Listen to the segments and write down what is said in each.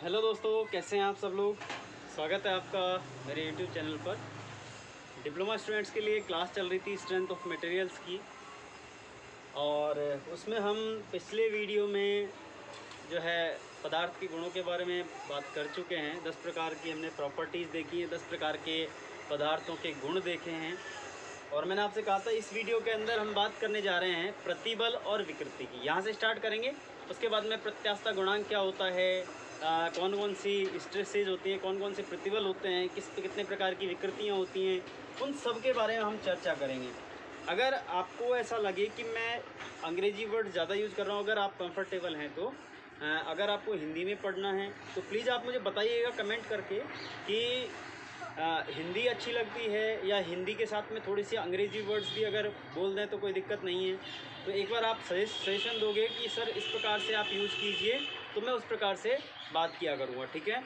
Hello दोस्तों, कैसे हैं आप सब लोग। स्वागत है आपका मेरे यूट्यूब चैनल पर। डिप्लोमा स्टूडेंट्स के लिए क्लास चल रही थी स्ट्रेंथ ऑफ मटेरियल्स की, और उसमें हम पिछले वीडियो में जो है पदार्थ के गुणों के बारे में बात कर चुके हैं। 10 प्रकार की हमने प्रॉपर्टीज़ देखी हैं, 10 प्रकार के पदार्थों के गुण देखे हैं। और मैंने आपसे कहा था इस वीडियो के अंदर हम बात करने जा रहे हैं प्रतिबल और विकृति की। यहाँ से स्टार्ट करेंगे, उसके बाद में प्रत्यास्थता गुणांक क्या होता है, कौन कौन सी स्ट्रेसेज होती हैं, कौन कौन से प्रतिबल होते हैं, कितने प्रकार की विकृतियाँ होती हैं, उन सब के बारे में हम चर्चा करेंगे। अगर आपको ऐसा लगे कि मैं अंग्रेजी वर्ड ज़्यादा यूज़ कर रहा हूँ, अगर आप कंफर्टेबल हैं तो अगर आपको हिंदी में पढ़ना है तो प्लीज़ आप मुझे बताइएगा कमेंट करके कि हिंदी अच्छी लगती है या हिंदी के साथ में थोड़ी सी अंग्रेजी वर्ड्स भी अगर बोल दें तो कोई दिक्कत नहीं है। तो एक बार आप सजेशन दोगे कि सर इस प्रकार से आप यूज़ कीजिए, तो मैं उस प्रकार से बात किया करूँगा, ठीक है।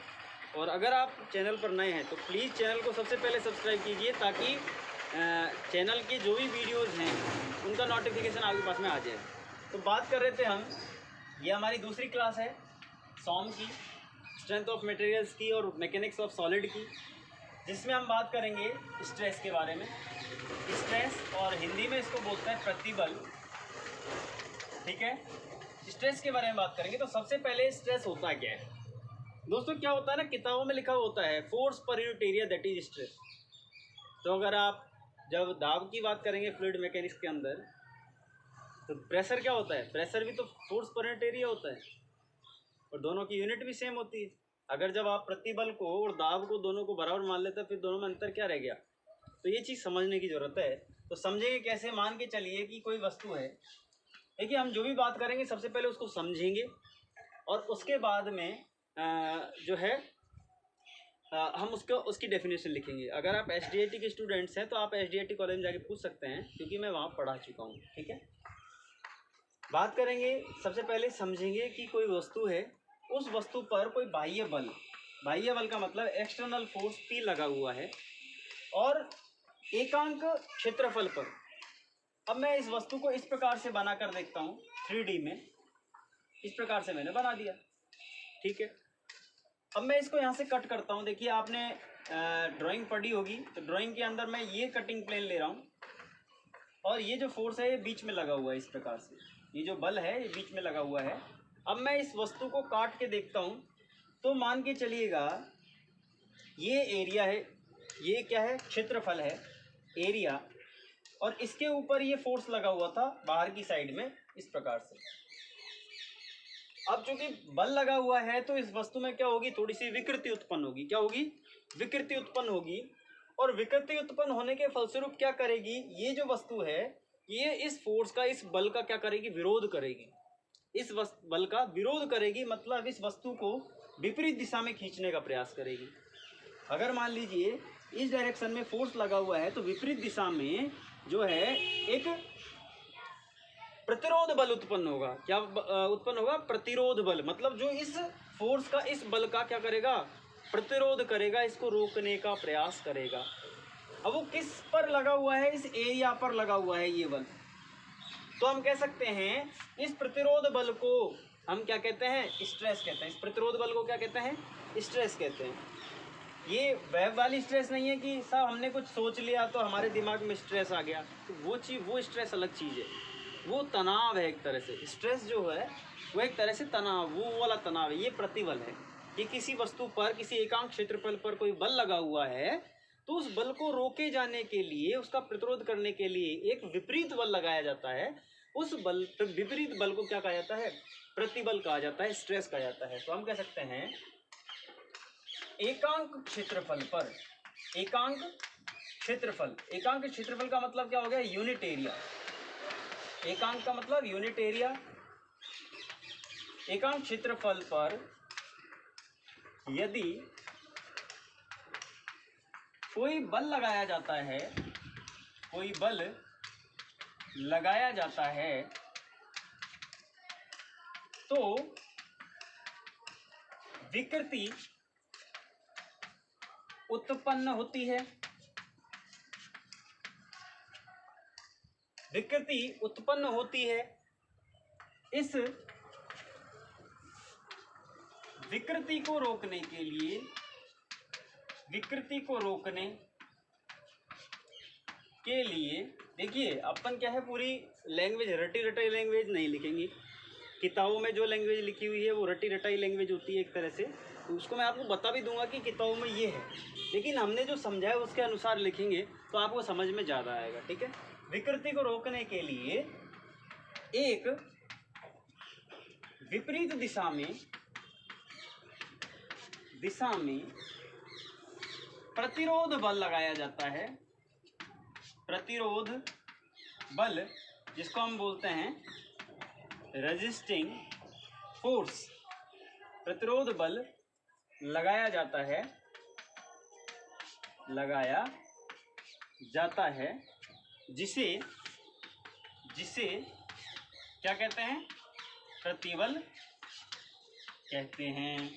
और अगर आप चैनल पर नए हैं तो प्लीज़ चैनल को सबसे पहले सब्सक्राइब कीजिए, ताकि चैनल के जो भी वीडियोज़ हैं उनका नोटिफिकेशन आपके पास में आ जाए। तो बात कर रहे थे हम, ये हमारी दूसरी क्लास है सॉम की, स्ट्रेंथ ऑफ मटेरियल्स की और मैकेनिक्स ऑफ सॉलिड की, जिसमें हम बात करेंगे स्ट्रेस के बारे में। स्ट्रेस और हिंदी में इसको बोलते हैं प्रतिबल, ठीक है। स्ट्रेस के बारे में बात करेंगे तो सबसे पहले स्ट्रेस होता क्या है दोस्तों। क्या होता है ना, किताबों में लिखा होता है force per unit area that is stress. तो अगर आप जब दाब की बात करेंगे फ्लूइड मैकेनिक्स के अंदर, तो प्रेशर क्या होता है, प्रेशर भी तो फोर्स पर यूनिट एरिया होता है, और दोनों की यूनिट भी सेम होती है। अगर जब आप प्रतिबल को और दाब को दोनों को बराबर मान लेते हैं, फिर दोनों में अंतर क्या रह गया। तो ये चीज़ समझने की ज़रूरत है। तो समझेंगे कैसे, मान के चलिए कि कोई वस्तु है। देखिए, हम जो भी बात करेंगे सबसे पहले उसको समझेंगे और उसके बाद में जो है हम उसकी डेफिनेशन लिखेंगे। अगर आप SDIT के स्टूडेंट्स हैं तो आप SDIT कॉलेज में जाके पूछ सकते हैं, क्योंकि मैं वहाँ पढ़ा चुका हूँ, ठीक है। बात करेंगे, सबसे पहले समझेंगे कि कोई वस्तु है, उस वस्तु पर कोई बाह्य बल का मतलब एक्सटर्नल फोर्स P लगा हुआ है, और एकांक क्षेत्रफल पर। अब मैं इस वस्तु को इस प्रकार से बना कर देखता हूँ 3D में, इस प्रकार से मैंने बना दिया, ठीक है। अब मैं इसको यहाँ से कट करता हूँ। देखिए, आपने ड्राइंग पढ़ी होगी, तो ड्राइंग के अंदर मैं ये कटिंग प्लेन ले रहा हूँ, और ये जो फोर्स है ये बीच में लगा हुआ है इस प्रकार से, ये जो बल है ये बीच में लगा हुआ है। अब मैं इस वस्तु को काट के देखता हूँ, तो मान के चलिएगा ये एरिया है, ये क्या है, क्षेत्रफल है, एरिया, और इसके ऊपर ये फोर्स लगा हुआ था बाहर की साइड में इस प्रकार से। अब चूंकि बल लगा हुआ है तो इस वस्तु में क्या होगी, थोड़ी सी विकृति उत्पन्न होगी। क्या होगी, विकृति उत्पन्न होगी। और विकृति उत्पन्न होने के फलस्वरूप क्या करेगी, ये जो वस्तु है ये इस फोर्स का, इस बल का क्या करेगी, विरोध करेगी। इस बल का विरोध करेगी, मतलब इस वस्तु को विपरीत दिशा में खींचने का प्रयास करेगी। अगर मान लीजिए इस डायरेक्शन में फोर्स लगा हुआ है, तो विपरीत दिशा में जो है एक प्रतिरोध बल उत्पन्न होगा। क्या उत्पन्न होगा, प्रतिरोध बल, मतलब जो इस फोर्स का, इस बल का क्या करेगा, प्रतिरोध करेगा, इसको रोकने का प्रयास करेगा। अब वो किस पर लगा हुआ है, इस एरिया पर लगा हुआ है ये बल। तो हम कह सकते हैं इस प्रतिरोध बल को हम क्या कहते हैं, स्ट्रेस कहते हैं। इस प्रतिरोध बल को क्या कहते हैं, स्ट्रेस कहते हैं। ये वेब वाली स्ट्रेस नहीं है कि साहब हमने कुछ सोच लिया तो हमारे दिमाग में स्ट्रेस आ गया, तो वो चीज़, वो स्ट्रेस अलग चीज़ है, वो तनाव है एक तरह से। स्ट्रेस जो है वो एक तरह से तनाव, वो वाला तनाव है। ये प्रतिबल है कि किसी वस्तु पर, किसी एकांक क्षेत्रफल पर कोई बल लगा हुआ है, तो उस बल को रोके जाने के लिए, उसका प्रतिरोध करने के लिए एक विपरीत बल लगाया जाता है। उस बल, विपरीत बल को क्या कहा जाता है, प्रतिबल कहा जाता है, स्ट्रेस कहा जाता है। तो हम कह सकते हैं एकांक क्षेत्रफल पर, एकांक क्षेत्रफल, एकांक क्षेत्रफल का मतलब क्या हो गया, यूनिट एरिया। एकांक का मतलब यूनिट एरिया। एकांक क्षेत्रफल पर यदि कोई बल लगाया जाता है, कोई बल लगाया जाता है, तो विकृति उत्पन्न होती है। विकृति उत्पन्न होती है। इस विकृति को रोकने के लिए, विकृति को रोकने के लिए, देखिए अपन क्या है, पूरी लैंग्वेज रटी रटाई लैंग्वेज नहीं लिखेंगे। किताबों में जो लैंग्वेज लिखी हुई है वो रटी रटाई लैंग्वेज होती है एक तरह से, तो उसको मैं आपको बता भी दूंगा कि किताबों में ये है, लेकिन हमने जो समझा है उसके अनुसार लिखेंगे तो आपको समझ में ज़्यादा आएगा। ठीक है, विकृति को रोकने के लिए एक विपरीत दिशा में प्रतिरोध बल लगाया जाता है। प्रतिरोध बल, जिसको हम बोलते हैं रेजिस्टिंग फोर्स, प्रतिरोध बल लगाया जाता है, जिसे क्या कहते हैं, प्रतिबल कहते हैं।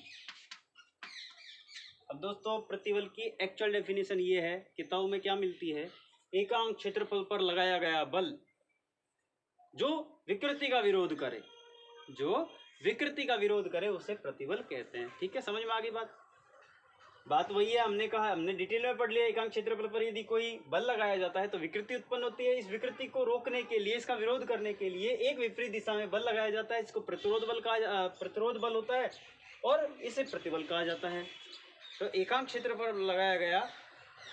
अब दोस्तों प्रतिबल की एक्चुअल डेफिनेशन ये है, किताबों में क्या मिलती है, एकांक क्षेत्रफल पर लगाया गया बल जो विकृति का विरोध करे, जो विकृति का विरोध करे उसे प्रतिबल कहते हैं। ठीक है, समझ में आ गई बात वही है, हमने कहा, हमने डिटेल में पढ़ लिया। एकांक क्षेत्रफल पर यदि कोई बल लगाया जाता है तो विकृति उत्पन्न होती है। इस विकृति को रोकने के लिए, इसका विरोध करने के लिए एक विपरीत दिशा में बल लगाया जाता है, इसको प्रतिरोध बल होता है और इसे प्रतिबल कहा जाता है। तो एकांक क्षेत्र पर लगाया गया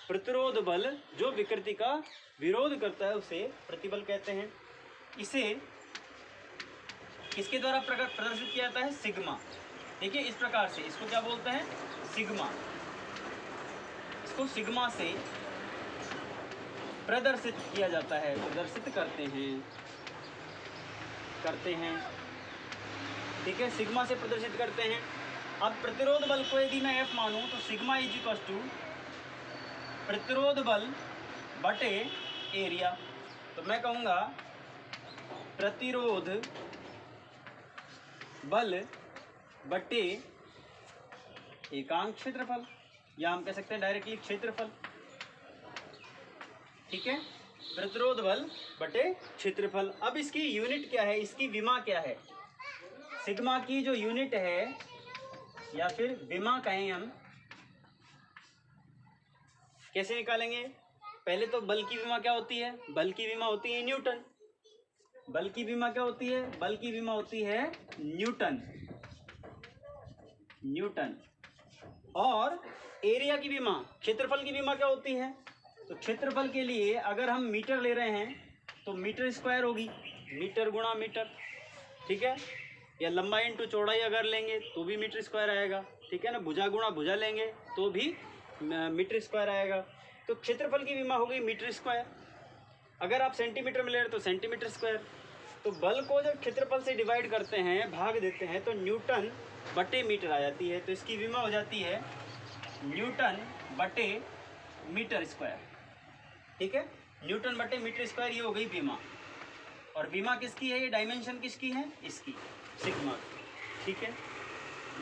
प्रतिरोध बल जो विकृति का विरोध करता है उसे प्रतिबल कहते हैं। इसे किसके द्वारा प्रदर्शित किया जाता है, सिग्मा। देखिए इस प्रकार से, इसको क्या बोलते हैं, सिग्मा। इसको सिग्मा से प्रदर्शित किया जाता है, प्रदर्शित करते हैं। ठीक है, सिग्मा से प्रदर्शित करते हैं। अब प्रतिरोध बल को यदि मैं F मानूं तो सिग्मा इज इक्वल टू प्रतिरोध बल बटे एरिया। तो मैं कहूँगा प्रतिरोध बल बटे एकांक क्षेत्रफल, या हम कह सकते हैं डायरेक्टली क्षेत्रफल। ठीक है, प्रतिरोध बल बटे क्षेत्रफल। अब इसकी यूनिट क्या है, इसकी विमा क्या है, सिग्मा की जो यूनिट है या फिर विमा कहें हम, कैसे निकालेंगे। पहले तो बल की विमा क्या होती है, बल की विमा होती है न्यूटन। बल की विमा क्या होती है, बल की विमा होती है न्यूटन। और एरिया की विमा, क्षेत्रफल की विमा क्या होती है, तो क्षेत्रफल के लिए अगर हम मीटर ले रहे हैं तो मीटर स्क्वायर होगी, मीटर गुणा मीटर। ठीक है, या लंबाई इंटू चौड़ाई अगर लेंगे तो भी मीटर स्क्वायर आएगा। ठीक है ना, भुजा गुणा भुजा लेंगे तो भी मीटर स्क्वायर आएगा। तो क्षेत्रफल की विमा होगी मीटर स्क्वायर। अगर आप सेंटीमीटर में ले रहे तो सेंटीमीटर स्क्वायर। तो बल को जब क्षेत्रफल से डिवाइड करते हैं, भाग देते हैं, तो न्यूटन बटे मीटर आ जाती है। तो इसकी विमा हो जाती है न्यूटन बटे मीटर स्क्वायर। ठीक है, न्यूटन बटे मीटर स्क्वायर, ये हो गई विमा। और विमा किसकी है, ये डायमेंशन किसकी है, इसकी, सिग्मा। ठीक है,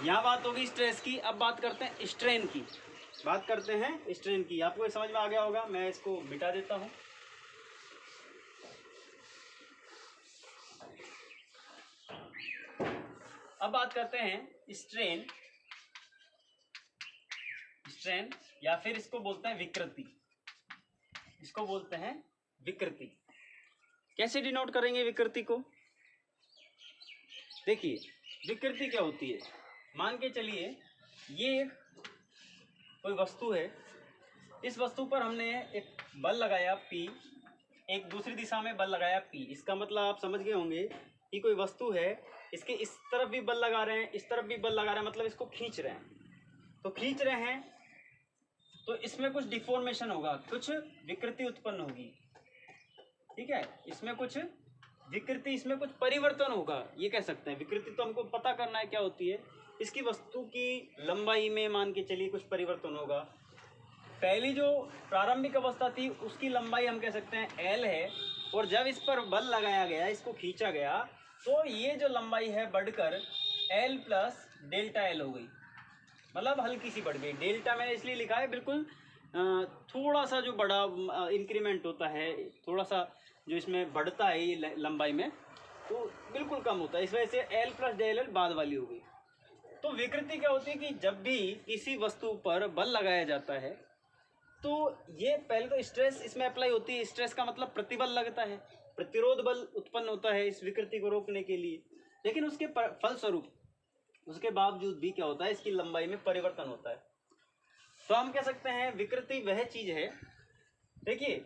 यहाँ बात होगी स्ट्रेस की। अब बात करते हैं स्ट्रेन की, स्ट्रेन की। आपको समझ में आ गया होगा, मैं इसको मिटा देता हूँ। अब बात करते हैं स्ट्रेन या फिर इसको बोलते हैं विकृति। कैसे डिनोट करेंगे विकृति को, देखिए विकृति क्या होती है। मान के चलिए ये कोई वस्तु है, इस वस्तु पर हमने एक बल लगाया P, एक दूसरी दिशा में बल लगाया P। इसका मतलब आप समझ गए होंगे कि कोई वस्तु है, इसके इस तरफ भी बल लगा रहे हैं, इस तरफ भी बल लगा रहे हैं, मतलब इसको खींच रहे हैं। तो खींच रहे हैं तो इसमें कुछ डिफॉर्मेशन होगा, कुछ विकृति उत्पन्न होगी। ठीक है, इसमें कुछ विकृति, इसमें कुछ परिवर्तन होगा, ये कह सकते हैं। विकृति तो हमको पता करना है क्या होती है। इसकी वस्तु की लंबाई में मान के चलिए कुछ परिवर्तन होगा। पहली जो प्रारंभिक अवस्था थी उसकी लंबाई हम कह सकते हैं L है, और जब इस पर बल लगाया गया, इसको खींचा गया, तो ये जो लंबाई है बढ़कर L प्लस डेल्टा L हो गई, मतलब हल्की सी बढ़ गई। डेल्टा मैंने इसलिए लिखा है, बिल्कुल थोड़ा सा जो बड़ा इंक्रीमेंट होता है, थोड़ा सा जो इसमें बढ़ता है ये लंबाई में, तो बिल्कुल कम होता है। इस वजह से L प्लस डेल L बाद वाली हो गई। तो विकृति क्या होती है कि जब भी किसी वस्तु पर बल लगाया जाता है तो ये पहले तो स्ट्रेस इसमें अप्लाई होती है। स्ट्रेस का मतलब प्रतिबल लगता है, प्रतिरोध बल उत्पन्न होता है इस विकृति को रोकने के लिए। लेकिन उसके फलस्वरूप उसके बावजूद भी क्या होता है, इसकी लंबाई में परिवर्तन होता है। तो हम कह सकते हैं विकृति वह चीज है, देखिए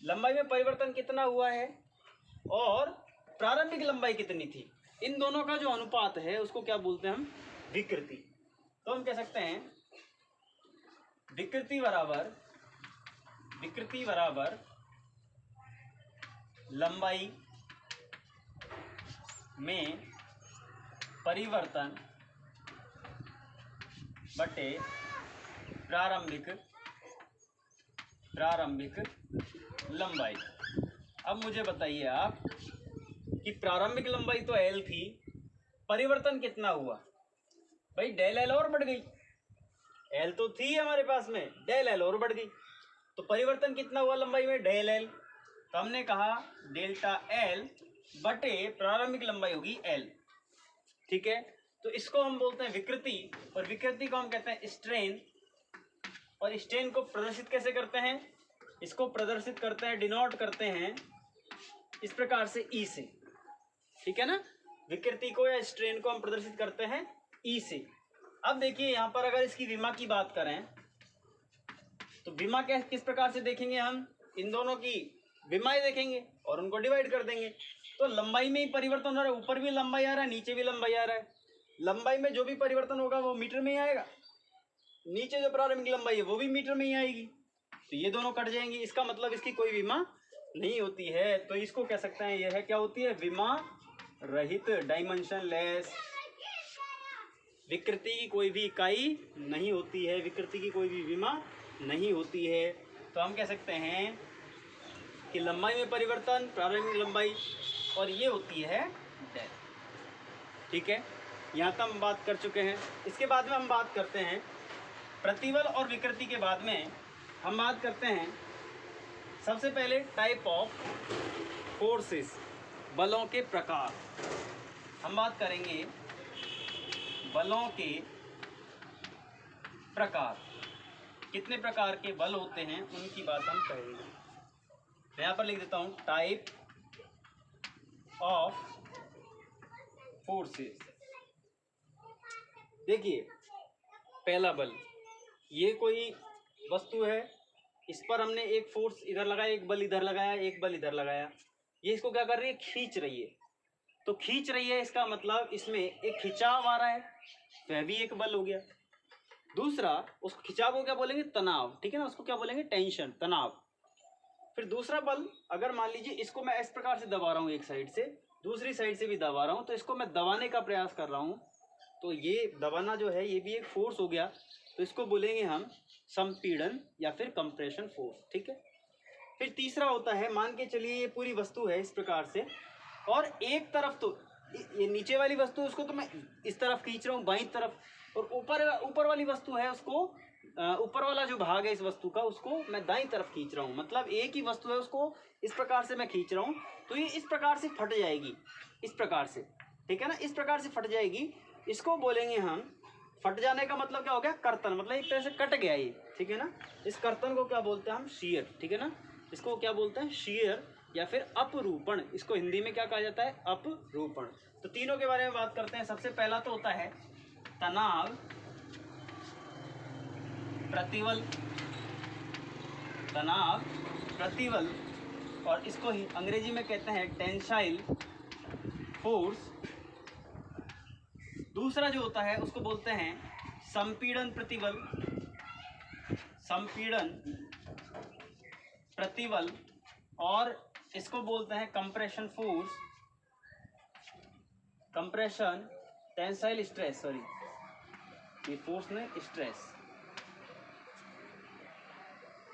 लंबाई में परिवर्तन कितना हुआ है और प्रारंभिक लंबाई कितनी थी, इन दोनों का जो अनुपात है उसको क्या बोलते हैं हम, विकृति। तो हम कह सकते हैं विकृति बराबर लंबाई में परिवर्तन बटे प्रारंभिक लंबाई। अब मुझे बताइए आप कि प्रारंभिक लंबाई तो L थी, परिवर्तन कितना हुआ भाई, डेल L और बढ़ गई। L तो थी हमारे पास में, डेल L और बढ़ गई, तो परिवर्तन कितना हुआ लंबाई में, डेल L। तो हमने कहा डेल्टा L बटे प्रारंभिक लंबाई होगी L, ठीक है। तो इसको हम बोलते हैं विकृति, और विकृति को हम कहते हैं स्ट्रेन। और स्ट्रेन को प्रदर्शित कैसे करते हैं, इसको प्रदर्शित करते हैं, डिनोट करते हैं इस प्रकार से E से, ठीक है ना। विकृति को या स्ट्रेन को हम प्रदर्शित करते हैं E से। अब देखिए यहाँ पर अगर इसकी विमा की बात करें तो विमा किस प्रकार से देखेंगे हम, इन दोनों की विमाएं देखेंगे और उनको डिवाइड कर देंगे। तो लंबाई में ही परिवर्तन हो रहा है, ऊपर भी लंबाई आ रहा है, नीचे भी लंबाई आ रहा है। लंबाई में जो भी परिवर्तन होगा वो मीटर में ही आएगा, नीचे जो प्रारंभिक लंबाई है वो भी मीटर में ही आएगी। तो ये दोनों कट जाएंगे, इसका मतलब इसकी कोई विमा नहीं होती है। तो इसको कह सकते हैं यह है क्या होती है, विमा रहित, डायमेंशन लेस। विकृति की कोई भी इकाई नहीं होती है, विकृति की कोई भी विमा नहीं होती है। तो हम कह सकते हैं कि लंबाई में परिवर्तन, प्रारंभिक लंबाई, और ये होती है डेल, ठीक है। यहाँ तक हम बात कर चुके हैं। इसके बाद में हम बात करते हैं प्रतिबल और विकृति के बाद में हम बात करते हैं सबसे पहले टाइप ऑफ फोर्सेस, बलों के प्रकार। हम बात करेंगे बलों के प्रकार, कितने प्रकार के बल होते हैं उनकी बात हम करेंगे। मैं यहाँ पर लिख देता हूँ टाइप ऑफ फोर्सेस। देखिए पहला बल, ये कोई वस्तु है, इस पर हमने एक फोर्स इधर लगाया, एक बल इधर लगाया, एक बल इधर लगाया, ये इसको क्या कर रही है, खींच रही है। तो खींच रही है इसका मतलब इसमें एक खिंचाव आ रहा है, तो यह भी एक बल हो गया। दूसरा, उस खिंचाव को क्या बोलेंगे, तनाव, ठीक है ना, उसको क्या बोलेंगे, टेंशन, तनाव। फिर दूसरा बल, अगर मान लीजिए इसको मैं इस प्रकार से दबा रहा हूँ, एक साइड से, दूसरी साइड से भी दबा रहा हूँ, तो इसको मैं दबाने का प्रयास कर रहा हूँ, तो ये दबाना जो है ये भी एक फोर्स हो गया। तो इसको बोलेंगे हम संपीड़न या फिर कंप्रेशन फोर्स, ठीक है। फिर तीसरा होता है, मान के चलिए ये पूरी वस्तु है इस प्रकार से, और एक तरफ तो ये नीचे वाली वस्तु, उसको तो मैं इस तरफ खींच रहा हूँ बाईं तरफ, और ऊपर वाली वस्तु है उसको, ऊपर वाला जो भाग है इस वस्तु का, उसको मैं दाईं तरफ खींच रहा हूँ। मतलब एक ही वस्तु है, उसको इस प्रकार से मैं खींच रहा हूँ, तो ये इस प्रकार से फट जाएगी, इस प्रकार से, ठीक है ना, इस प्रकार से फट जाएगी। इसको बोलेंगे हम, फट जाने का मतलब क्या हो गया, कर्तन, मतलब एक तरह से कट गया ये, ठीक है ना। इस कर्तन को क्या बोलते हैं हम, शीयर, ठीक है ना। इसको क्या बोलते हैं, शीयर या फिर अपरूपण। इसको हिंदी में क्या कहा जाता है, अपरूपण। तो तीनों के बारे में बात करते हैं। सबसे पहला तो होता है तनाव प्रतिबल, तनाव प्रतिबल, और इसको अंग्रेजी में कहते हैं टेंसाइल फोर्स। दूसरा जो होता है उसको बोलते हैं संपीड़न प्रतिबल, संपीड़न प्रतिबल, और इसको बोलते हैं compression force, compression tensile stress, sorry ये फोर्स में स्ट्रेस।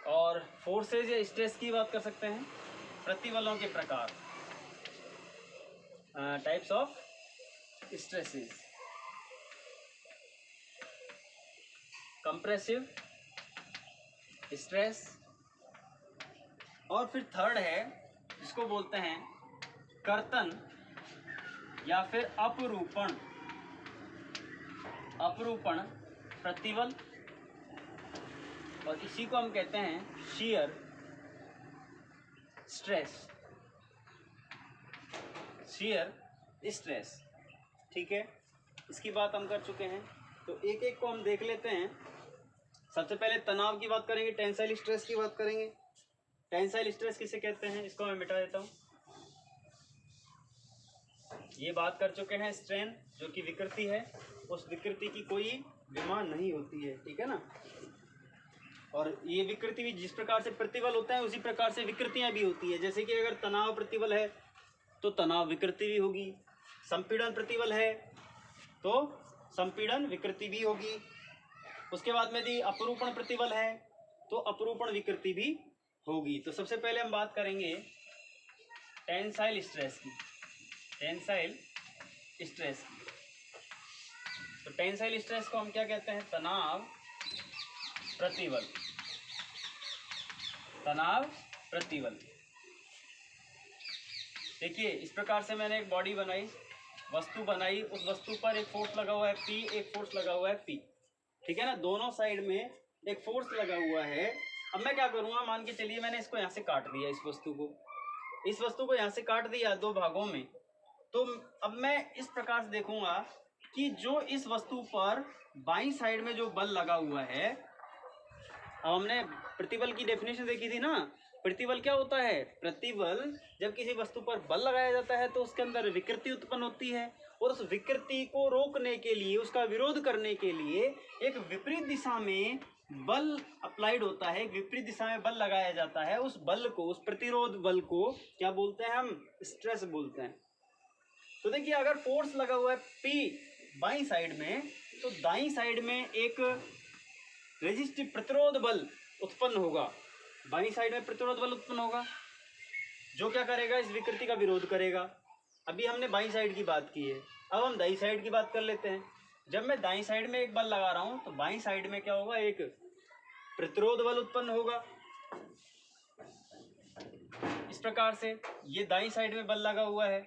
और फोर्सेज या स्ट्रेस की बात कर सकते हैं। प्रतिबलों के प्रकार, types of stresses, compressive stress, और फिर थर्ड है जिसको बोलते हैं कर्तन या फिर अपरूपण अपरूपण प्रतिबल, और इसी को हम कहते हैं शियर स्ट्रेस, शियर स्ट्रेस। ठीक है, इसकी बात हम कर चुके हैं, तो एक एक को हम देख लेते हैं। सबसे पहले तनाव की बात करेंगे, टेंसाइल स्ट्रेस की बात करेंगे। टेंसाइल स्ट्रेस किसे कहते हैं, इसको मैं मिटा देता हूँ। ये बात कर चुके हैं, स्ट्रेन जो कि विकृति है, उस विकृति की कोई विमा नहीं होती है, ठीक है ना। और ये विकृति भी जिस प्रकार से प्रतिबल होता है उसी प्रकार से विकृतियां भी होती है। जैसे कि अगर तनाव प्रतिबल है तो तनाव विकृति भी होगी, संपीड़न प्रतिबल है तो संपीड़न विकृति भी होगी। उसके बाद में यदि अपरूपण प्रतिबल है तो अपरूपण विकृति भी होगी। तो सबसे पहले हम बात करेंगे टेंसाइल स्ट्रेस की, टेंसाइल स्ट्रेस की। तो टेंसाइल स्ट्रेस को हम क्या कहते हैं, तनाव प्रतिबल, तनाव प्रतिबल। देखिए इस प्रकार से मैंने एक बॉडी बनाई, वस्तु बनाई, उस वस्तु पर एक फोर्स लगा हुआ है P, एक फोर्स लगा हुआ है P, ठीक है ना। दोनों साइड में एक फोर्स लगा हुआ है। अब मैं क्या करूँगा, मान के चलिए मैंने इसको यहाँ से काट दिया, इस वस्तु को यहाँ से काट दिया दो भागों में। तो अब मैं इस प्रकार से देखूंगा कि जो इस वस्तु पर बाईं साइड में जो बल लगा हुआ है, अब हमने प्रतिबल की डेफिनेशन देखी थी ना। प्रतिबल क्या होता है, प्रतिबल जब किसी वस्तु पर बल लगाया जाता है तो उसके अंदर विकृति उत्पन्न होती है, और उस विकृति को रोकने के लिए, उसका विरोध करने के लिए एक विपरीत दिशा में बल अप्लाइड होता है, विपरीत दिशा में बल लगाया जाता है। उस बल को, उस प्रतिरोध बल को क्या बोलते हैं हम, स्ट्रेस बोलते हैं। तो देखिए अगर फोर्स लगा हुआ है P बाईं साइड में, तो दाईं साइड में एक रेजिस्टिव प्रतिरोध बल उत्पन्न होगा, बाईं साइड में प्रतिरोध बल उत्पन्न होगा जो क्या करेगा, इस विकृति का विरोध करेगा। अभी हमने बाईं साइड की बात की है, अब हम दाईं साइड की बात कर लेते हैं। जब मैं दाईं साइड में एक बल लगा रहा हूं तो बाईं साइड में क्या होगा, एक प्रतिरोध बल उत्पन्न होगा। इस प्रकार से ये दाईं साइड में बल लगा हुआ है,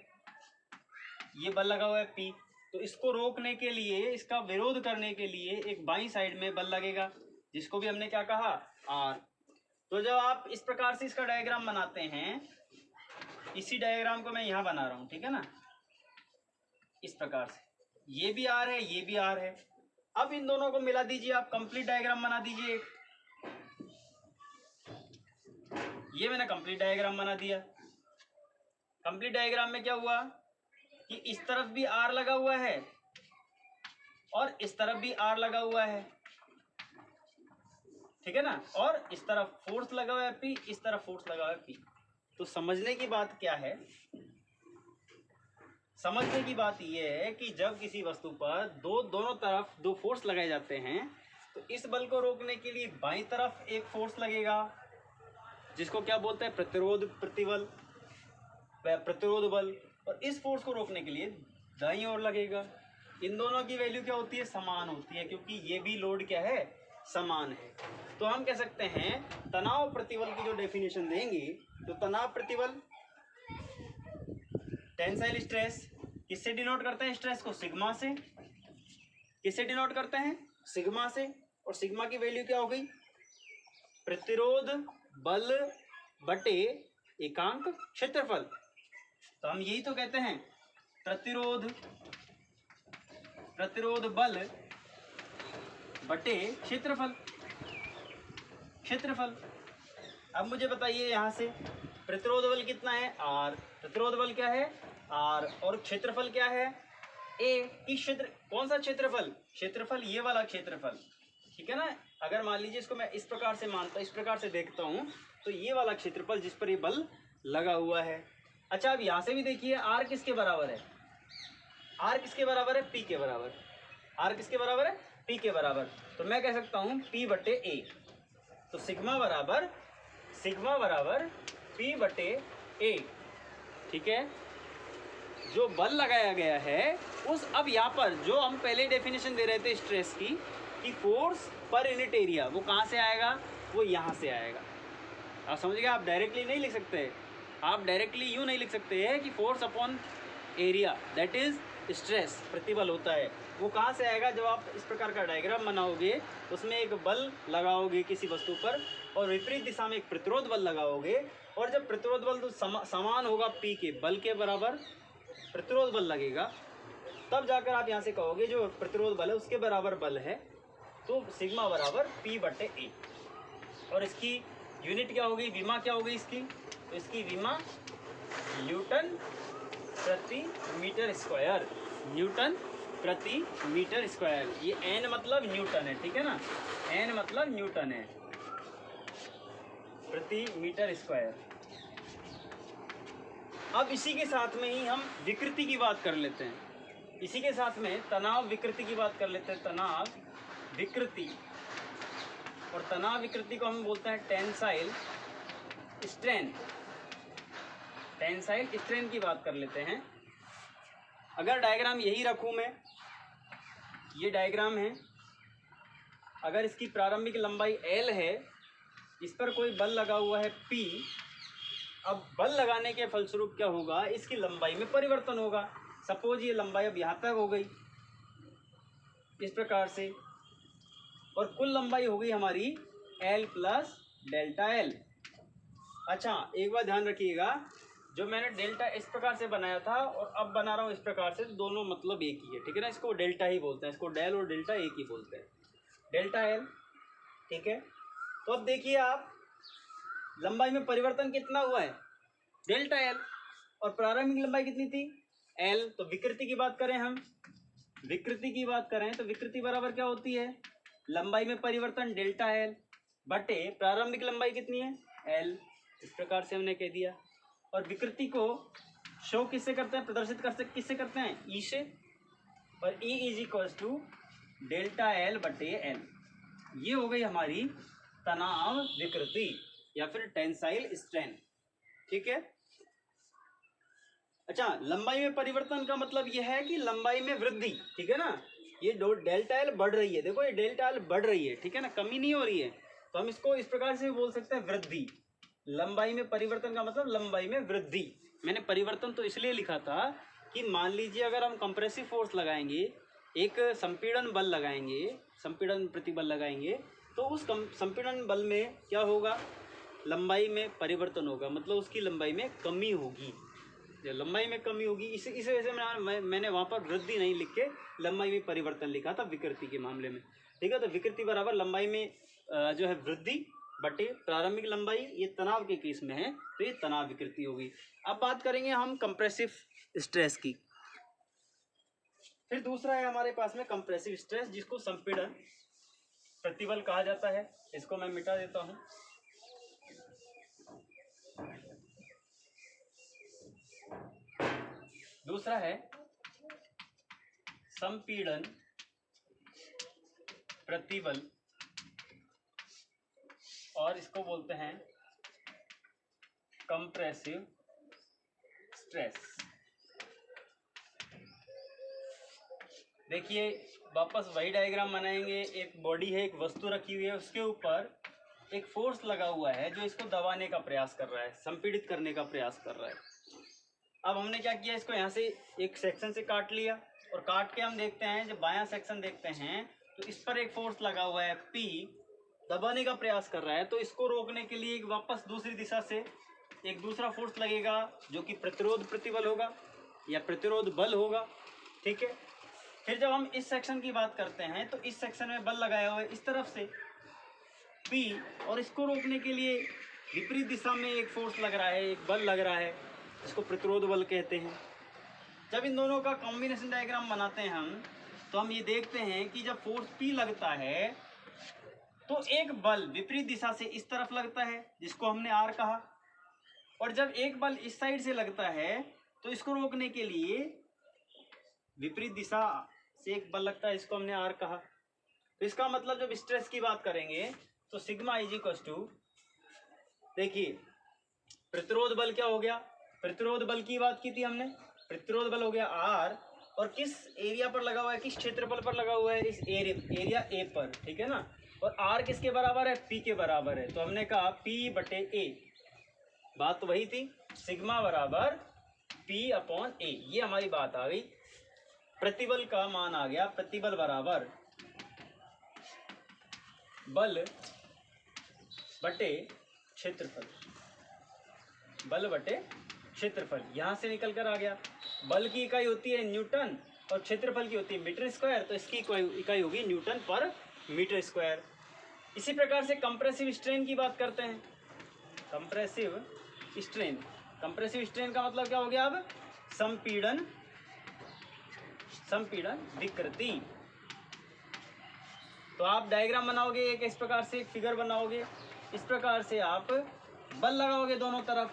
ये बल लगा हुआ है P, तो इसको रोकने के लिए, इसका विरोध करने के लिए एक बाईं साइड में बल लगेगा, जिसको भी हमने क्या कहा, R। तो जब आप इस प्रकार से इसका डायग्राम बनाते हैं, इसी डायग्राम को मैं यहाँ बना रहा हूँ, ठीक है ना, इस प्रकार से, ये भी R है, ये भी R है। अब इन दोनों को मिला दीजिए, आप कंप्लीट डायग्राम बना दीजिए। ये मैंने कंप्लीट डायग्राम बना दिया। कंप्लीट डायग्राम में क्या हुआ कि इस तरफ भी R लगा हुआ है और इस तरफ भी R लगा हुआ है, ठीक है ना, और इस तरफ फोर्स लगा हुआ है P, इस तरफ फोर्स लगा हुआ है P। तो समझने की बात क्या है, समझने की बात यह है कि जब किसी वस्तु पर दोनों तरफ दो फोर्स लगाए जाते हैं तो इस बल को रोकने के लिए बाईं तरफ एक फोर्स लगेगा, जिसको क्या बोलते हैं, प्रतिरोध प्रतिबल, प्रतिरोध बल, और इस फोर्स को रोकने के लिए दाईं ओर लगेगा। इन दोनों की वैल्यू क्या होती है, समान होती है, क्योंकि ये भी लोड क्या है, समान है। तो हम कह सकते हैं तनाव प्रतिबल की जो डेफिनेशन देंगे, तो तनाव प्रतिबल, टेंसाइल स्ट्रेस, किससे डिनोट करते हैं स्ट्रेस को, सिग्मा से। किससे डिनोट करते हैं, सिग्मा से। और सिग्मा की वैल्यू क्या हो गई, प्रतिरोध बल बटे एकांक क्षेत्रफल। तो हम यही तो कहते हैं, प्रतिरोध बल बटे क्षेत्रफल, क्षेत्रफल। अब मुझे बताइए यहाँ से प्रतिरोध बल कितना है, R। प्रतिरोध बल क्या है, R, और क्षेत्रफल क्या है, A। किस क्षेत्र, कौन सा क्षेत्रफल, क्षेत्रफल ये वाला क्षेत्रफल, ठीक है ना। अगर मान लीजिए इसको मैं इस प्रकार से मानता, इस प्रकार से देखता हूँ, तो ये वाला क्षेत्रफल जिस पर ये बल लगा हुआ है। अच्छा अब यहाँ से भी देखिए R किसके बराबर है, R किसके बराबर है, P के बराबर। R किसके बराबर है, P के बराबर। तो मैं कह सकता हूँ P बटे A। तो सिग्मा बराबर P बटे A, ठीक है। जो बल लगाया गया है उस, अब यहाँ पर जो हम पहले डेफिनेशन दे रहे थे स्ट्रेस की, कि फोर्स पर यूनिट एरिया, वो कहाँ से आएगा, वो यहाँ से आएगा। आप समझ गए, आप डायरेक्टली नहीं लिख सकते, आप डायरेक्टली यूँ नहीं लिख सकते हैं कि force upon area, that is stress प्रतिबल होता है वो कहाँ से आएगा? जब आप इस प्रकार का डायग्राम बनाओगे, उसमें एक बल लगाओगे किसी वस्तु पर और विपरीत दिशा में एक प्रतिरोध बल लगाओगे, और जब प्रतिरोध बल तो समान होगा P के बल के बराबर प्रतिरोध बल लगेगा, तब जाकर आप यहाँ से कहोगे जो प्रतिरोध बल है उसके बराबर बल है, तो सिग्मा बराबर P/A। और इसकी यूनिट क्या होगी? विमा क्या होगी इसकी? तो इसकी विमा न्यूटन प्रति मीटर स्क्वायर, न्यूटन प्रति मीटर स्क्वायर। ये एन मतलब न्यूटन है, ठीक है ना, एन मतलब न्यूटन है प्रति मीटर स्क्वायर। अब इसी के साथ में ही हम विकृति की बात कर लेते हैं, इसी के साथ में तनाव विकृति की बात कर लेते हैं। तनाव विकृति, और तनाव विकृति को हम बोलते हैं टेंसाइल स्ट्रेन। टेंसाइल स्ट्रेन की बात कर लेते हैं। अगर डायग्राम यही रखूं मैं, ये डायग्राम है, अगर इसकी प्रारंभिक लंबाई L है, इस पर कोई बल लगा हुआ है P, अब बल लगाने के फलस्वरूप क्या होगा? इसकी लंबाई में परिवर्तन होगा। सपोज ये लंबाई अब यहाँ तक हो गई इस प्रकार से, और कुल लंबाई हो गई हमारी L प्लस डेल्टा L। अच्छा, एक बात ध्यान रखिएगा, जो मैंने डेल्टा इस प्रकार से बनाया था और अब बना रहा हूँ इस प्रकार से, दोनों मतलब एक ही है, ठीक है ना। इसको डेल्टा ही बोलते हैं, इसको डेल और डेल्टा एक ही बोलते हैं, डेल्टा L, ठीक है। तो अब देखिए आप, लंबाई में परिवर्तन कितना हुआ है? डेल्टा L, और प्रारंभिक लंबाई कितनी थी? L। तो विकृति की बात करें हम, विकृति की बात करें तो विकृति बराबर क्या होती है? लंबाई में परिवर्तन डेल्टा L बटे प्रारंभिक लंबाई कितनी है? L। इस प्रकार से हमने कह दिया। और विकृति को शो किससे करते हैं, प्रदर्शित कर सकते किससे करते हैं? E से, और E is equals to delta L बटे L। ये हो गई हमारी तनाव विकृति या फिर टेंसाइल स्ट्रेन, ठीक है। अच्छा, लंबाई में परिवर्तन का मतलब यह है कि लंबाई में वृद्धि, ठीक है ना। ये डेल्टा L बढ़ रही है, देखो ये डेल्टा L बढ़ रही है, ठीक है ना, कमी नहीं हो रही है। तो हम इसको इस प्रकार से बोल सकते हैं वृद्धि। लंबाई में परिवर्तन का मतलब लंबाई में वृद्धि। मैंने परिवर्तन तो इसलिए लिखा था कि मान लीजिए अगर हम कंप्रेसिव फोर्स लगाएंगे, एक संपीड़न बल लगाएंगे, संपीड़न प्रतिबल लगाएंगे, तो उस संपीड़न बल में क्या होगा? लंबाई में परिवर्तन होगा, मतलब उसकी लंबाई में कमी होगी। जब लंबाई में कमी होगी, इस वजह से मैंने वहाँ पर वृद्धि नहीं लिख के लंबाई में परिवर्तन लिखा था विकृति के मामले में, ठीक है। तो विकृति बराबर लंबाई में जो है वृद्धि बटे प्रारंभिक लंबाई, ये तनाव के केस में है, तो ये तनाव विकृति होगी। अब बात करेंगे हम कंप्रेसिव स्ट्रेस की। फिर दूसरा है हमारे पास में कंप्रेसिव स्ट्रेस, जिसको संपीड़न प्रतिबल कहा जाता है। इसको मैं मिटा देता हूँ। दूसरा है संपीड़न प्रतिबल, और इसको बोलते हैं कंप्रेसिव स्ट्रेस। देखिए, वापस वही डायग्राम बनाएंगे। एक बॉडी है, एक वस्तु रखी हुई है, उसके ऊपर एक फोर्स लगा हुआ है जो इसको दबाने का प्रयास कर रहा है, संपीड़ित करने का प्रयास कर रहा है। अब हमने क्या किया, इसको यहाँ से एक सेक्शन से काट लिया, और काट के हम देखते हैं, जब बायां सेक्शन देखते हैं तो इस पर एक फोर्स लगा हुआ है P, दबाने का प्रयास कर रहा है। तो इसको रोकने के लिए वापस दूसरी दिशा से एक दूसरा फोर्स लगेगा, जो कि प्रतिरोध प्रतिबल होगा या प्रतिरोध बल होगा, ठीक है। फिर जब हम इस सेक्शन की बात करते हैं तो इस सेक्शन में बल लगाया हुआ है इस तरफ से P, और इसको रोकने के लिए विपरीत दिशा में एक फोर्स लग रहा है, एक बल लग रहा है, इसको प्रतिरोध बल कहते हैं। जब इन दोनों का कॉम्बिनेशन डायग्राम बनाते हैं हम, तो हम ये देखते हैं कि जब फोर्स P लगता है तो एक बल विपरीत दिशा से इस तरफ लगता है, जिसको हमने R कहा, और जब एक बल इस साइड से लगता है तो इसको रोकने के लिए विपरीत दिशा से एक बल लगता है, इसको हमने R कहा। तो इसका मतलब जब स्ट्रेस की बात करेंगे तो सिग्मा इज इक्वल्स टू, देखिए प्रतिरोध बल क्या हो गया, प्रतिरोध बल की बात की थी हमने, प्रतिरोध बल हो गया R, और किस एरिया पर लगा हुआ है, किस क्षेत्रफल पर लगा हुआ है, इस एरिया A पर, ठीक है ना। और R किसके बराबर है? P के बराबर है। तो हमने कहा P बटे A, बात तो वही थी, सिग्मा बराबर P अपॉन A, ये हमारी बात आ गई। प्रतिबल का मान आ गया, प्रतिबल बराबर बल बटे क्षेत्रफल, बल बटे क्षेत्रफल यहाँ से निकल कर आ गया। बल की इकाई होती है न्यूटन और क्षेत्रफल की होती है मीटर स्क्वायर, तो इसकी इकाई होगी न्यूटन पर मीटर स्क्वायर। इसी प्रकार से कंप्रेसिव स्ट्रेन की बात करते हैं। कंप्रेसिव स्ट्रेन, कंप्रेसिव स्ट्रेन का मतलब क्या हो गया? अब संपीड़न, संपीड़न विकृति। तो आप डायग्राम बनाओगे एक इस प्रकार से, एक फिगर बनाओगे, इस प्रकार से आप बल लगाओगे दोनों तरफ,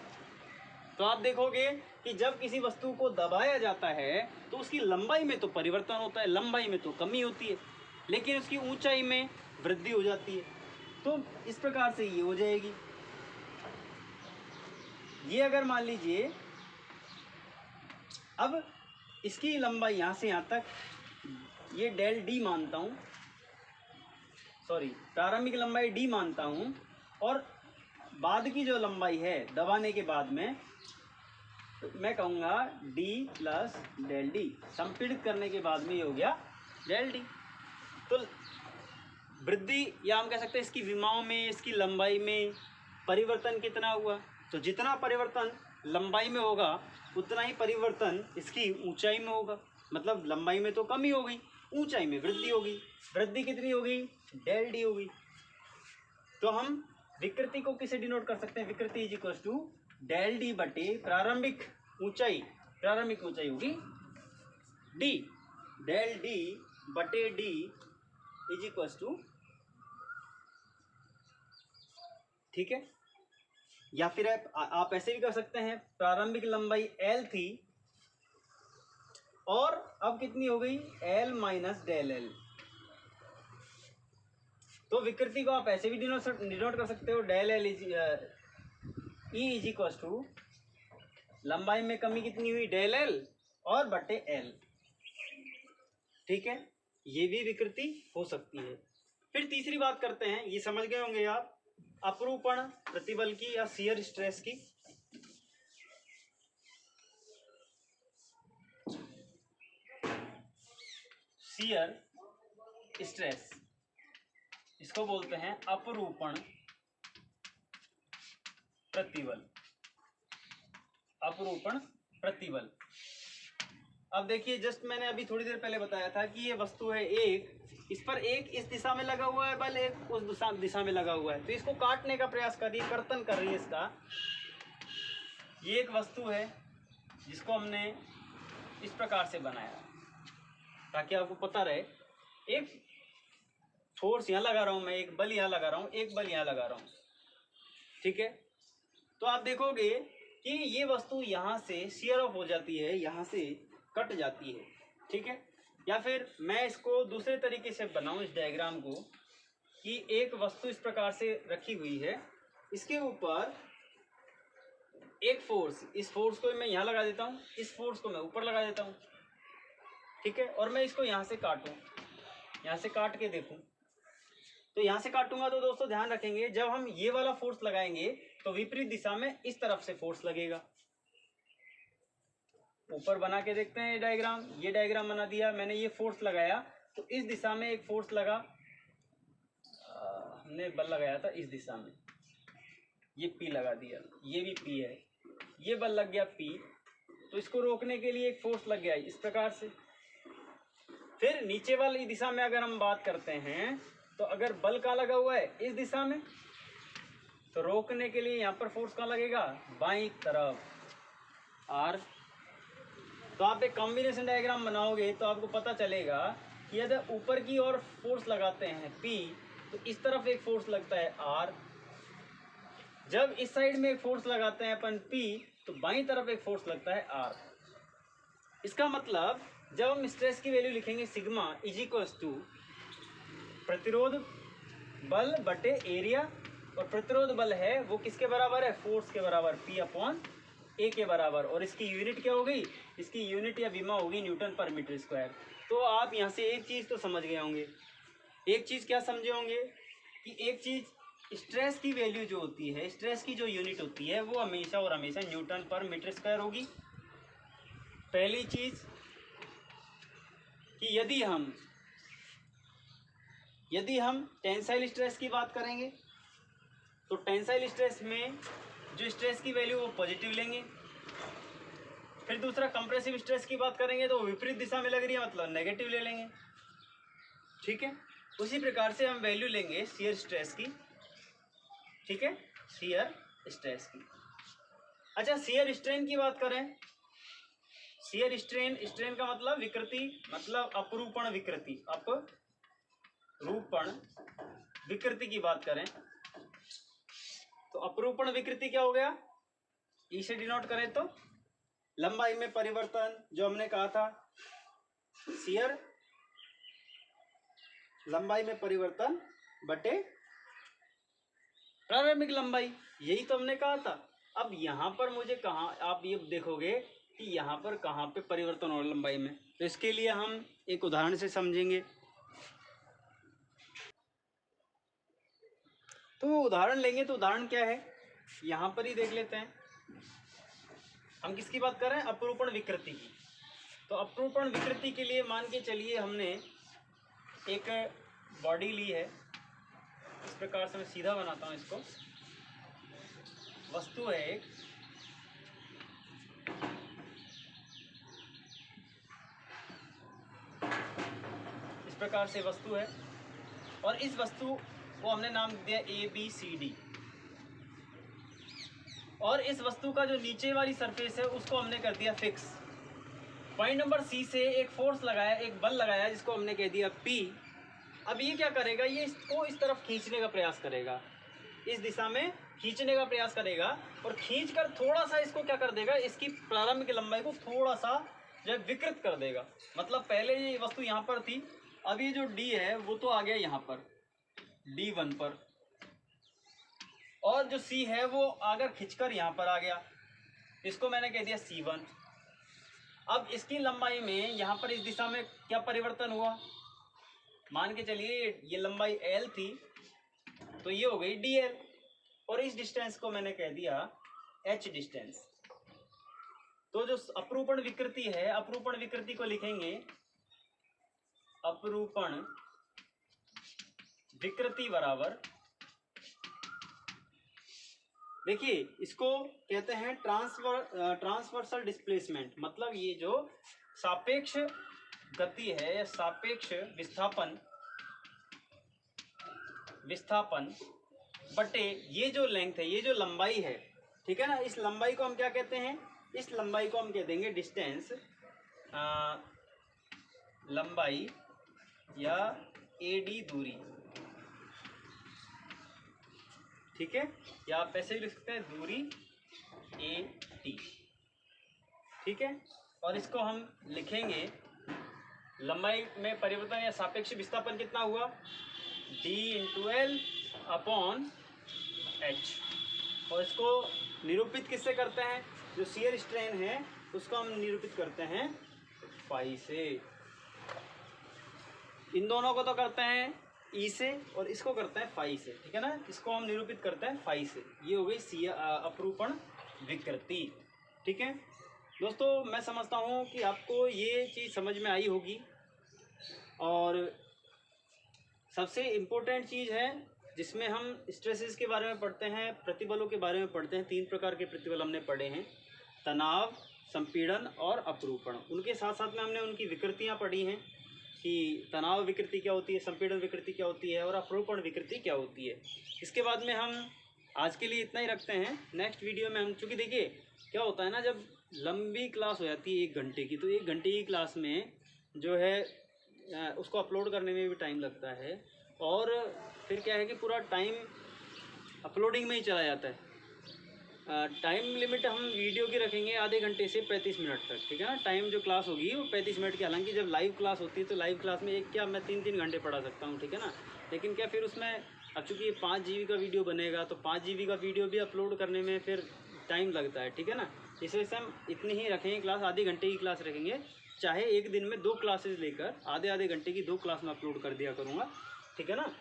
तो आप देखोगे कि जब किसी वस्तु को दबाया जाता है तो उसकी लंबाई में तो परिवर्तन होता है, लंबाई में तो कमी होती है, लेकिन उसकी ऊंचाई में वृद्धि हो जाती है। तो इस प्रकार से ये हो जाएगी। ये अगर मान लीजिए अब इसकी लंबाई यहाँ से यहाँ तक, ये डेल डी मानता हूँ, सॉरी प्रारंभिक लंबाई डी मानता हूँ, और बाद की जो लंबाई है दबाने के बाद में तो मैं कहूँगा डी प्लस डेल डी, संपीड़ित करने के बाद में ये हो गया डेल डी। तो वृद्धि, या हम कह सकते हैं इसकी विमाओं में, इसकी लंबाई में परिवर्तन कितना हुआ, तो जितना परिवर्तन लंबाई में होगा उतना ही परिवर्तन इसकी ऊंचाई में होगा। मतलब लंबाई में तो कमी हो गई, ऊंचाई में वृद्धि होगी। वृद्धि कितनी होगी? डेल डी होगी। तो हम विकृति को किसे डिनोट कर सकते हैं? विकृति is equal to del D बटे प्रारंभिक ऊंचाई, प्रारंभिक ऊंचाई होगी डी, डेल डी बटे डी इज इक्वल टू, ठीक है। या फिर आप ऐसे भी कर सकते हैं, प्रारंभिक लंबाई एल थी और अब कितनी हो गई? L minus del L. तो विकृति को आप ऐसे भी डिनोट कर सकते हो, del L is equal to लंबाई में कमी कितनी हुई? डेल एल और बटे एल, ठीक है। ये भी विकृति हो सकती है। फिर तीसरी बात करते हैं, ये समझ गए होंगे आप, अपरूपण प्रतिबल की या शियर स्ट्रेस की। शियर स्ट्रेस, इसको बोलते हैं अपरूपण प्रतिबल, अपरूपण प्रतिबल। अब देखिए, जस्ट मैंने अभी थोड़ी देर पहले बताया था कि ये वस्तु है एक, इस पर एक इस दिशा में लगा हुआ है बल, एक उस दिशा में लगा हुआ है, तो इसको काटने का प्रयास कर रही है, कर्तन कर रही है इसका। ये एक वस्तु है जिसको हमने इस प्रकार से बनाया ताकि आपको पता रहे, एक फोर्स यहाँ लगा रहा हूँ मैं, एक बल यहाँ लगा रहा हूँ, एक बल यहाँ लगा रहा हूँ, ठीक है। तो आप देखोगे कि ये वस्तु यहाँ से शियर ऑफ हो जाती है, यहाँ से कट जाती है, ठीक है। या फिर मैं इसको दूसरे तरीके से बनाऊं इस डायग्राम को, कि एक वस्तु इस प्रकार से रखी हुई है, इसके ऊपर एक फोर्स, इस फोर्स को मैं यहाँ लगा देता हूँ, इस फोर्स को मैं ऊपर लगा देता हूँ, ठीक है। और मैं इसको यहाँ से काटूँ, यहाँ से काट के देखूँ, तो यहाँ से काटूंगा तो दोस्तों ध्यान रखेंगे, जब हम ये वाला फोर्स लगाएंगे तो विपरीत दिशा में इस तरफ से फोर्स लगेगा। ऊपर बना के देखते हैं ये डायग्राम, ये डायग्राम बना दिया मैंने, ये फोर्स लगाया तो इस दिशा में एक फोर्स लगा, हमने बल लगाया था इस दिशा में, ये P लगा दिया, ये भी P है, ये बल लग गया P, तो इसको रोकने के लिए एक फोर्स लग गया इस प्रकार से। फिर नीचे वाली दिशा में अगर हम बात करते हैं, तो अगर बल का लगा हुआ है इस दिशा में, तो रोकने के लिए यहाँ पर फोर्स कहाँ लगेगा? बाईं तरफ, R। तो आप एक कॉम्बिनेशन डायग्राम बनाओगे तो आपको पता चलेगा कि यदि ऊपर की ओर फोर्स लगाते हैं P, तो इस तरफ एक फोर्स लगता है R। जब इस साइड में एक फोर्स लगाते हैं अपन P, तो बाईं तरफ एक फोर्स लगता है R। इसका मतलब जब हम स्ट्रेस की वैल्यू लिखेंगे सिग्मा इज इक्वल्स टू प्रतिरोध बल बटे एरिया, और प्रतिरोध बल है वो किसके बराबर है? फोर्स के बराबर, P अपॉन A के बराबर। और इसकी यूनिट क्या हो गई? इसकी यूनिट या विमा होगी न्यूटन पर मीटर स्क्वायर। तो आप यहाँ से एक चीज़ तो समझ गए होंगे, एक चीज़ क्या समझे होंगे कि एक चीज़ स्ट्रेस की वैल्यू जो होती है, स्ट्रेस की जो यूनिट होती है वो हमेशा और हमेशा न्यूटन पर मीटर स्क्वायर होगी, पहली चीज़। कि यदि हम टेंसाइल स्ट्रेस की बात करेंगे तो टेंसाइल स्ट्रेस में जो स्ट्रेस की वैल्यू वो पॉजिटिव लेंगे। फिर दूसरा कंप्रेसिव स्ट्रेस की बात करेंगे तो विपरीत दिशा में लग रही है, मतलब नेगेटिव ले लेंगे। ठीक है, उसी प्रकार से हम वैल्यू लेंगे शियर स्ट्रेस की। ठीक है, शियर स्ट्रेस की। अच्छा, शियर स्ट्रेन की बात करें, शियर स्ट्रेन का मतलब विकृति, मतलब अपरूपण विकृति, अपरूपण विकृति की बात करें तो अपरूपण विकृति क्या हो गया, ई से डिनोट करें तो लंबाई में परिवर्तन, जो हमने कहा था शियर लंबाई में परिवर्तन बटे प्रारंभिक लंबाई, यही तो हमने कहा था। अब यहाँ पर मुझे कहाँ, आप ये देखोगे कि यहाँ पर कहाँ पे परिवर्तन हो लंबाई में, तो इसके लिए हम एक उदाहरण से समझेंगे। तो उदाहरण लेंगे, तो उदाहरण क्या है यहाँ पर ही देख लेते हैं। हम किसकी बात कर रहे हैं, अपरूपण विकृति की। तो अपरूपण विकृति के लिए मान के चलिए हमने एक बॉडी ली है, इस प्रकार से मैं सीधा बनाता हूँ इसको। वस्तु है एक, इस प्रकार से वस्तु है, और इस वस्तु को हमने नाम दिया ABCD, और इस वस्तु का जो नीचे वाली सरफेस है उसको हमने कर दिया फिक्स। पॉइंट नंबर C से एक फोर्स लगाया, एक बल लगाया, जिसको हमने कह दिया P। अब ये क्या करेगा, ये इसको इस तरफ खींचने का प्रयास करेगा, इस दिशा में खींचने का प्रयास करेगा, और खींचकर थोड़ा सा इसको क्या कर देगा, इसकी प्रारंभिक लंबाई को थोड़ा सा जो है विकृत कर देगा। मतलब पहले ये वस्तु यहाँ पर थी, अब ये जो D है वो तो आ गया यहाँ पर D1 पर, और जो C है वो आकर खिंचकर यहाँ पर आ गया, इसको मैंने कह दिया C1। अब इसकी लंबाई में यहाँ पर इस दिशा में क्या परिवर्तन हुआ, मान के चलिए ये लंबाई L थी तो ये हो गई DL, और इस डिस्टेंस को मैंने कह दिया H डिस्टेंस। तो जो अपरूपण विकृति है, अपरूपण विकृति को लिखेंगे अपरूपण विकृति बराबर, देखिए इसको कहते हैं ट्रांसवर्सल डिस्प्लेसमेंट, मतलब ये जो सापेक्ष गति है या सापेक्ष विस्थापन बटे ये जो लेंथ है, ये जो लंबाई है, ठीक है ना, इस लंबाई को हम क्या कहते हैं, इस लंबाई को हम कह देंगे डिस्टेंस, लंबाई या AD दूरी। ठीक है, या आप ऐसे भी लिख सकते हैं दूरी AD। ठीक है, और इसको हम लिखेंगे लंबाई में परिवर्तन या सापेक्ष विस्थापन कितना हुआ, D/L अपॉन H। और इसको निरूपित किससे करते हैं, जो शियर स्ट्रेन है उसको हम निरूपित करते हैं फाई से। इन दोनों को तो करते हैं E से और इसको करते हैं फाई से, ठीक है ना, इसको हम निरूपित करते हैं फाई से। ये हो गई अपरूपण विकृति। ठीक है दोस्तों, मैं समझता हूँ कि आपको ये चीज़ समझ में आई होगी। और सबसे इम्पोर्टेंट चीज़ है जिसमें हम स्ट्रेसेस के बारे में पढ़ते हैं, प्रतिबलों के बारे में पढ़ते हैं। 3 प्रकार के प्रतिबल हमने पढ़े हैं, तनाव, संपीड़न और अपरूपण। उनके साथ साथ में हमने उनकी विकृतियाँ पढ़ी हैं कि तनाव विकृति क्या होती है, संपीड़न विकृति क्या होती है और अपरूपण विकृति क्या होती है। इसके बाद में हम आज के लिए इतना ही रखते हैं। नेक्स्ट वीडियो में हम, चूँकि देखिए क्या होता है ना, जब लंबी क्लास हो जाती है 1 घंटे की, तो 1 घंटे की क्लास में जो है उसको अपलोड करने में भी टाइम लगता है, और फिर क्या है कि पूरा टाइम अपलोडिंग में ही चला जाता है। टाइम लिमिट हम वीडियो की रखेंगे आधे घंटे से 35 मिनट तक, ठीक है ना। टाइम जो क्लास होगी वो 35 मिनट की, हालांकि जब लाइव क्लास होती है तो लाइव क्लास में एक क्या मैं 3-3 घंटे पढ़ा सकता हूँ, ठीक है ना। लेकिन क्या फिर उसमें अब चूँकि 5 GB का वीडियो बनेगा तो 5 GB का वीडियो भी अपलोड करने में फिर टाइम लगता है, ठीक है ना। इस वजह से हम इतनी ही रखेंगे क्लास, आधे घंटे की क्लास रखेंगे। चाहे एक दिन में 2 क्लासेज लेकर आधे घंटे की 2 क्लास में अपलोड कर दिया करूँगा, ठीक है ना।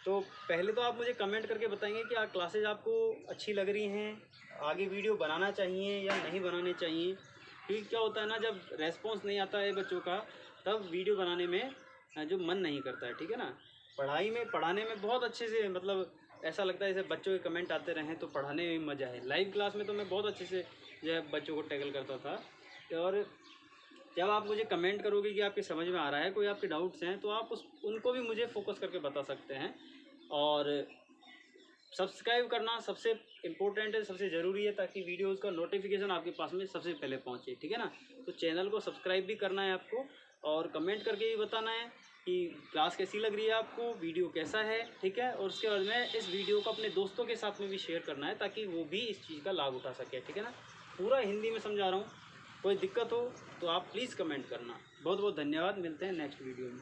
तो पहले तो आप मुझे कमेंट करके बताएंगे कि क्लासेज आपको अच्छी लग रही हैं, आगे वीडियो बनाना चाहिए या नहीं बनाने चाहिए। क्योंकि क्या होता है ना, जब रेस्पॉन्स नहीं आता है बच्चों का तब वीडियो बनाने में जो मन नहीं करता है, ठीक है ना। पढ़ाने में बहुत अच्छे से, मतलब ऐसा लगता है जैसे बच्चों के कमेंट आते रहें तो पढ़ाने में मज़ा है। लाइव क्लास में तो मैं बहुत अच्छे से जो है बच्चों को टैकल करता था। और जब आप मुझे कमेंट करोगे कि आपकी समझ में आ रहा है, कोई आपके डाउट्स हैं, तो आप उनको भी मुझे फोकस करके बता सकते हैं। और सब्सक्राइब करना सबसे इम्पोर्टेंट है, सबसे ज़रूरी है, ताकि वीडियोज़ का नोटिफिकेशन आपके पास में सबसे पहले पहुंचे, ठीक है ना। तो चैनल को सब्सक्राइब भी करना है आपको, और कमेंट करके भी बताना है कि क्लास कैसी लग रही है आपको, वीडियो कैसा है, ठीक है। और उसके बाद में इस वीडियो को अपने दोस्तों के साथ में भी शेयर करना है, ताकि वो भी इस चीज़ का लाभ उठा सके, ठीक है ना। पूरा हिंदी में समझा रहा हूँ, कोई दिक्कत हो तो आप प्लीज़ कमेंट करना। बहुत बहुत धन्यवाद, मिलते हैं नेक्स्ट वीडियो में।